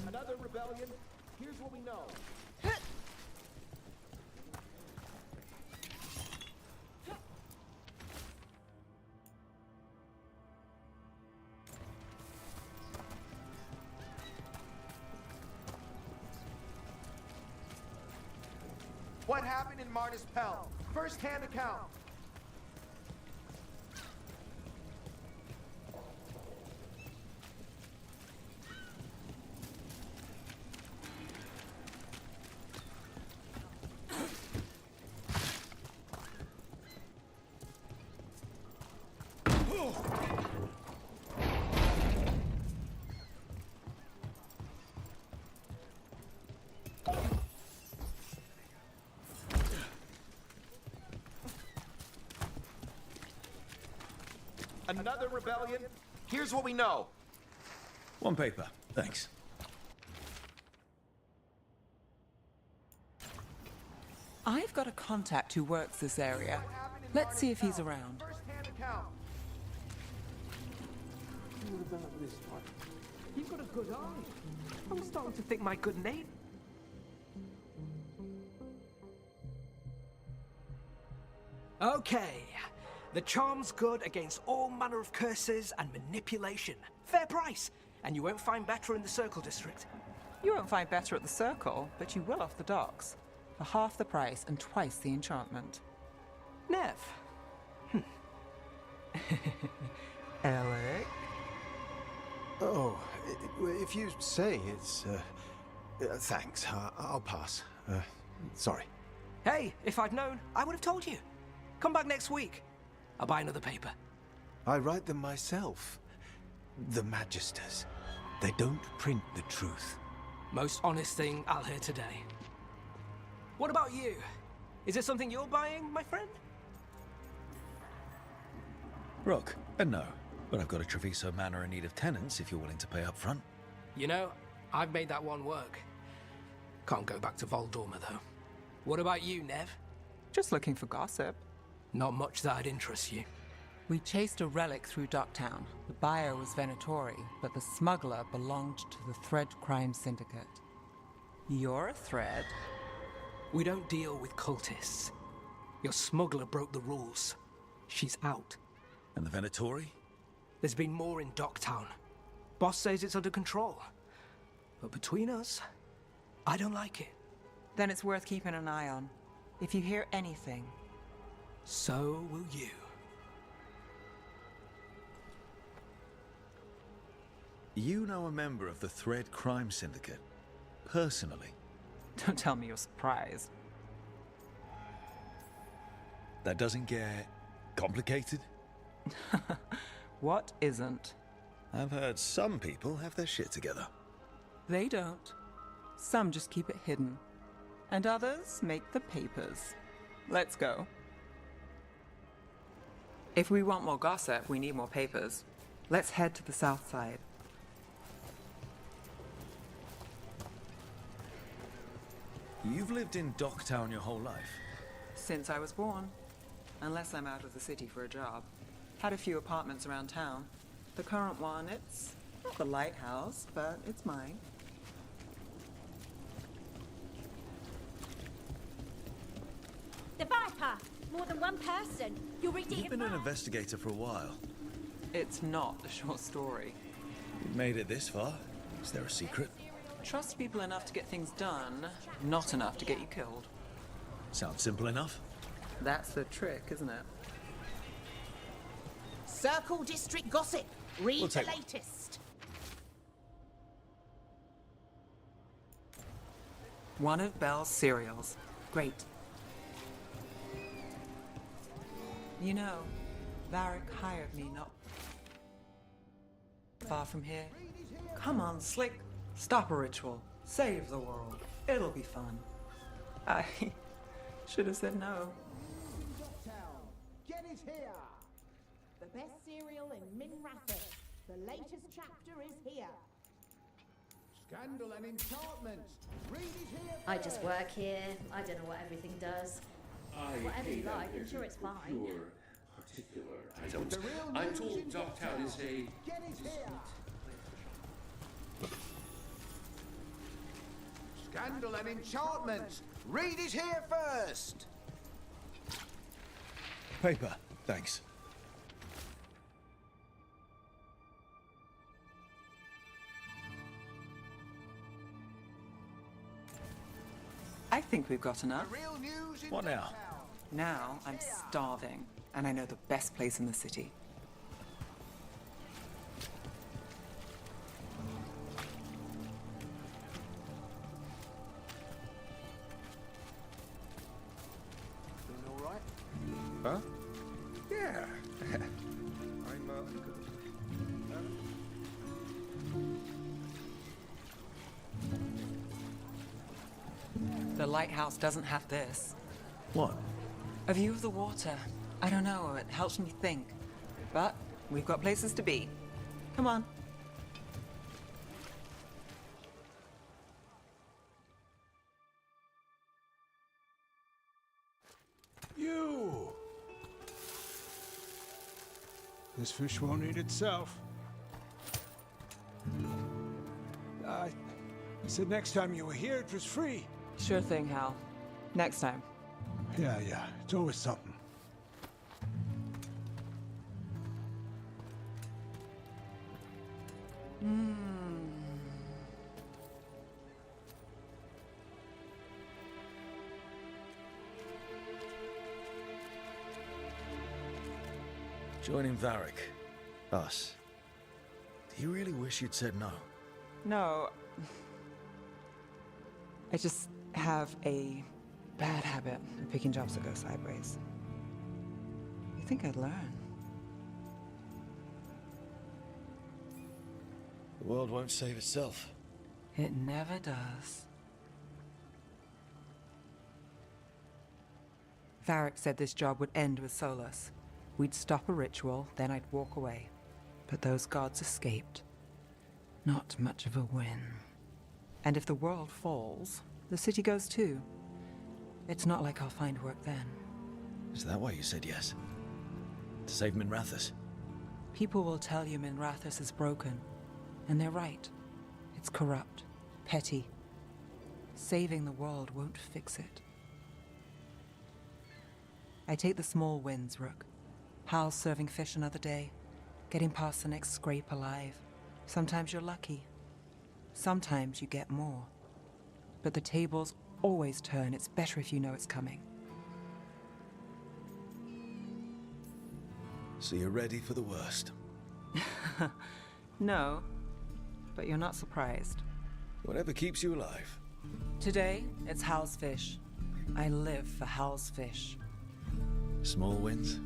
Another rebellion? Here's what we know. What happened in Marty's Pell? First-hand account. Another rebellion? Here's what we know. One paper, thanks. I've got a contact who works this area. Let's see if he's around. First-hand account. You've got a good eye. I'm starting to think my good name. Okay. The charm's good against all manner of curses and manipulation. Fair price. And you won't find better in the Circle District. You won't find better at the Circle, but you will off the docks. For half the price and twice the enchantment. Nev. Alec? Oh, if you say it's... thanks. I'll pass. Sorry. Hey, if I'd known, I would have told you. Come back next week. I'll buy another paper. I write them myself. The Magisters. They don't print the truth. Most honest thing I'll hear today. What about you? Is it something you're buying, my friend? Rook, no. But I've got a Treviso Manor in need of tenants if you're willing to pay up front. You know, I've made that one work. Can't go back to Voldorma, though. What about you, Nev? Just looking for gossip. Not much that'd interest you. We chased a relic through Docktown. The buyer was Venatori, but the smuggler belonged to the Thread Crime Syndicate. You're a Thread? We don't deal with cultists. Your smuggler broke the rules. She's out. And the Venatori? There's been more in Docktown. Boss says it's under control. But between us, I don't like it. Then it's worth keeping an eye on. If you hear anything... So will you. You know a member of the Thread Crime Syndicate? Personally? Don't tell me you're surprised. That doesn't get... complicated? What isn't? I've heard some people have their shit together. They don't. Some just keep it hidden. And others make the papers. Let's go. If we want more gossip, we need more papers. Let's head to the south side. You've lived in Docktown your whole life? Since I was born. Unless I'm out of the city for a job. Had a few apartments around town. The current one, it's not the lighthouse, but it's mine. The Viper! More than one person. You'll read it You've in been an March. investigator for a while. It's not a short story. You've made it this far. Is there a secret? Trust people enough to get things done, not enough to get you killed. Sounds simple enough. That's the trick, isn't it? Circle District Gossip. Read We'll the take one. latest. One of Belle's cereals. Great. You know, Varric hired me not far from here. Come on, Slick. Stop a ritual. Save the world. It'll be fun. I should have said no. Get it here! The best cereal in Minrathous. The latest chapter is here. Scandal and enchantment. Read it here. I just work here. I don't know what everything does. Whatever you like, I'm sure it's fine. Particular items. I'm told Dogtown is a... Get it here! Scandal and enchantment. Read it here first. Paper, thanks. I think we've got enough. Real news in What now? Now I'm starving, and I know the best place in the city. Doing all right? Huh? Yeah. I'm, The lighthouse doesn't have this. What? A view of the water. I don't know, it helps me think. But we've got places to be. Come on. You! This fish won't eat itself. I said next time you were here, it was free. Sure thing, Hal. Next time. Yeah, it's always something. Joining Varric. Us. Do you really wish you'd said no? No. I just have a bad habit of picking jobs that go sideways. You think I'd learn? The world won't save itself. It never does. Varric said this job would end with Solus. We'd stop a ritual, then I'd walk away. But those gods escaped. Not much of a win. And if the world falls, the city goes too. It's not like I'll find work then. Is that why you said yes? To save Minrathous? People will tell you Minrathous is broken. And they're right. It's corrupt, petty. Saving the world won't fix it. I take the small wins, Rook. Hal's serving fish another day, getting past the next scrape alive. Sometimes you're lucky. Sometimes you get more. But the tables always turn. It's better if you know it's coming. So you're ready for the worst? No, but you're not surprised. Whatever keeps you alive. Today, it's Hal's fish. I live for Hal's fish. Small wins?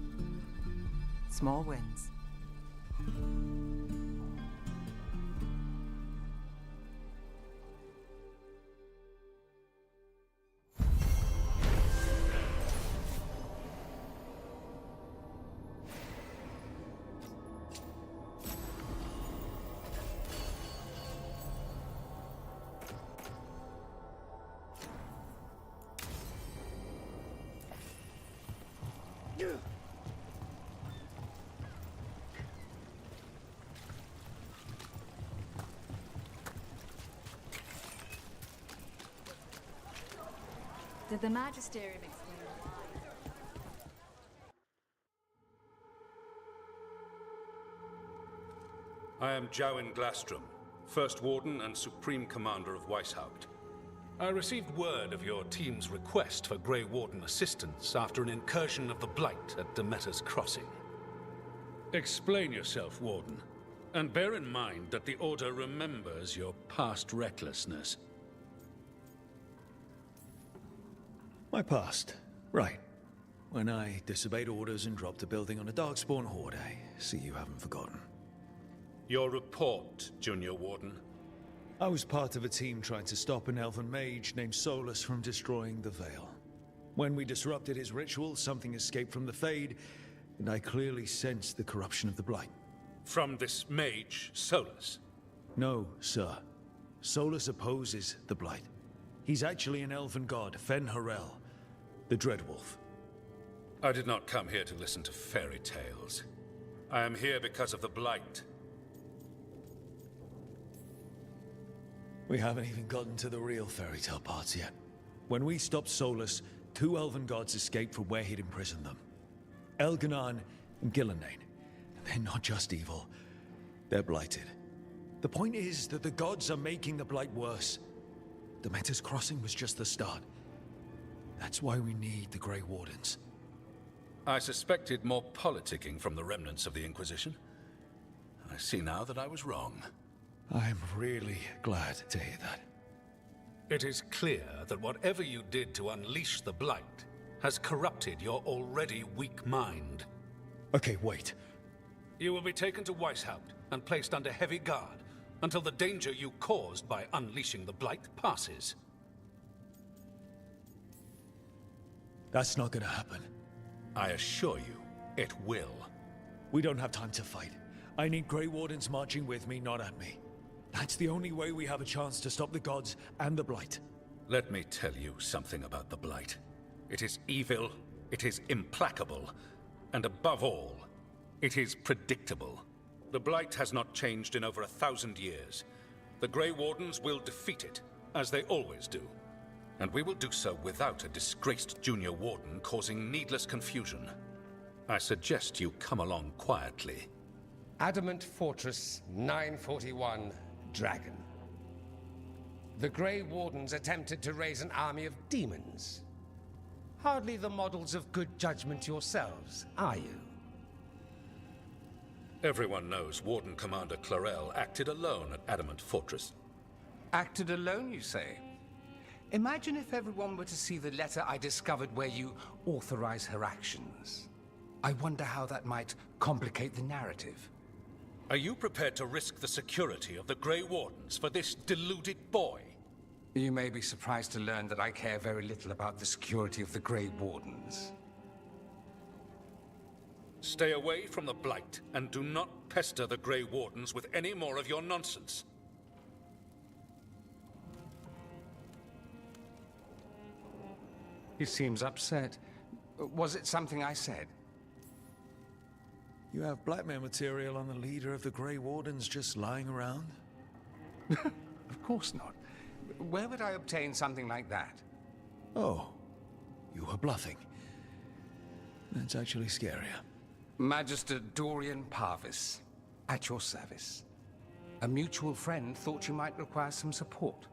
Small wins. Did the Magisterium explain why? I am Jowen Glastrom, First Warden and Supreme Commander of Weishaupt. I received word of your team's request for Grey Warden assistance after an incursion of the Blight at Demeter's Crossing. Explain yourself, Warden, and bear in mind that the Order remembers your past recklessness. My past. Right. When I disobeyed orders and dropped a building on a Darkspawn horde, I see you haven't forgotten. Your report, Junior Warden. I was part of a team trying to stop an elven mage named Solus from destroying the Veil. When we disrupted his ritual, something escaped from the Fade, and I clearly sensed the corruption of the Blight. From this mage, Solus? No, sir. Solus opposes the Blight. He's actually an elven god, Fen Harel, the Dreadwolf. I did not come here to listen to fairy tales. I am here because of the Blight. We haven't even gotten to the real fairy tale parts yet. When we stopped Solus, 2 elven gods escaped from where he'd imprisoned them. Elganan and Gillenane. They're not just evil, they're blighted. The point is that the gods are making the Blight worse. Demeter's Crossing was just the start. That's why we need the Grey Wardens. I suspected more politicking from the remnants of the Inquisition. I see now that I was wrong. I'm really glad to hear that. It is clear that whatever you did to unleash the Blight has corrupted your already weak mind. Okay, wait. You will be taken to Weishaupt and placed under heavy guard until the danger you caused by unleashing the Blight passes. That's not gonna happen. I assure you, it will. We don't have time to fight. I need Grey Wardens marching with me, not at me. That's the only way we have a chance to stop the gods and the Blight. Let me tell you something about the Blight. It is evil, it is implacable, and above all, it is predictable. The Blight has not changed in over 1,000 years. The Grey Wardens will defeat it, as they always do. And we will do so without a disgraced junior warden causing needless confusion. I suggest you come along quietly. Adamant Fortress 941, Dragon. The Grey Wardens attempted to raise an army of demons. Hardly the models of good judgment yourselves, are you? Everyone knows Warden Commander Clarel acted alone at Adamant Fortress. Acted alone, you say? Imagine if everyone were to see the letter I discovered where you authorize her actions. I wonder how that might complicate the narrative. Are you prepared to risk the security of the Grey Wardens for this deluded boy? You may be surprised to learn that I care very little about the security of the Grey Wardens. Stay away from the Blight, and do not pester the Grey Wardens with any more of your nonsense. He seems upset. Was it something I said? You have blackmail material on the leader of the Grey Wardens just lying around? Of course not. Where would I obtain something like that? Oh, you were bluffing. That's actually scarier. Magister Dorian Parvis, at your service. A mutual friend thought you might require some support.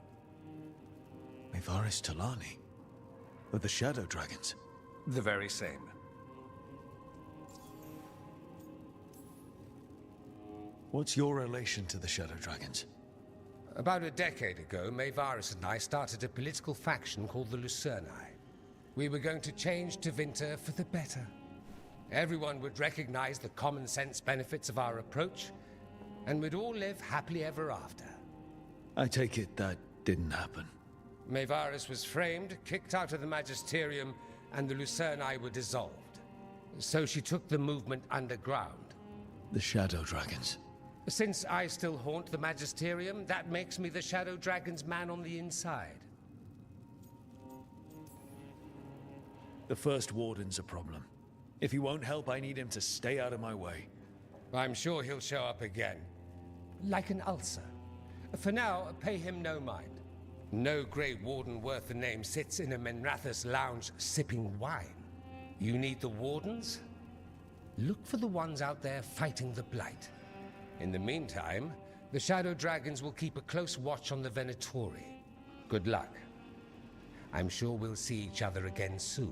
Mevaris Talani, of the Shadow Dragons. The very same. What's your relation to the Shadow Dragons? About a decade ago, Mevaris and I started a political faction called the Lucerni. We were going to change Tevinter for the better. Everyone would recognize the common sense benefits of our approach, and we'd all live happily ever after. I take it that didn't happen. Mevaris was framed, kicked out of the Magisterium, and the Lucerni were dissolved. So she took the movement underground. The Shadow Dragons. Since I still haunt the Magisterium, that makes me the Shadow Dragon's man on the inside. The First Warden's a problem. If he won't help, I need him to stay out of my way. I'm sure he'll show up again. Like an ulcer. For now, pay him no mind. No Grey Warden worth the name sits in a Menrathus lounge sipping wine. You need the Wardens? Look for the ones out there fighting the Blight. In the meantime, The Shadow Dragons will keep a close watch on the Venatori. Good luck. I'm sure we'll see each other again soon.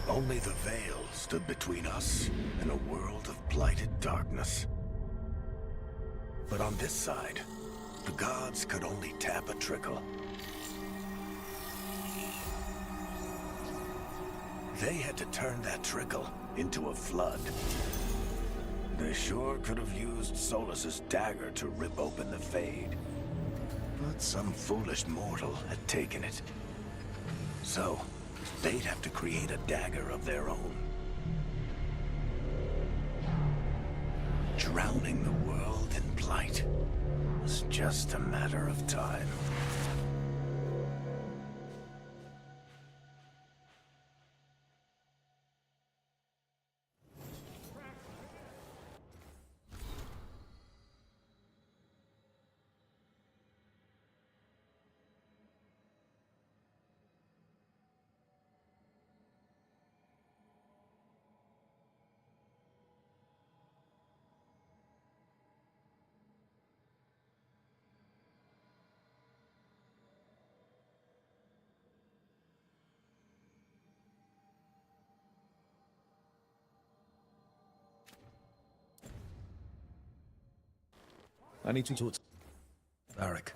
Only the veil stood between us and a world of blighted darkness. But on this side, the gods could only tap a trickle. They had to turn that trickle into a flood. They sure could have used Solus's dagger to rip open the Fade. But some foolish mortal had taken it. So, they'd have to create a dagger of their own. Drowning the world in blight was just a matter of time. I need to talk to Varric.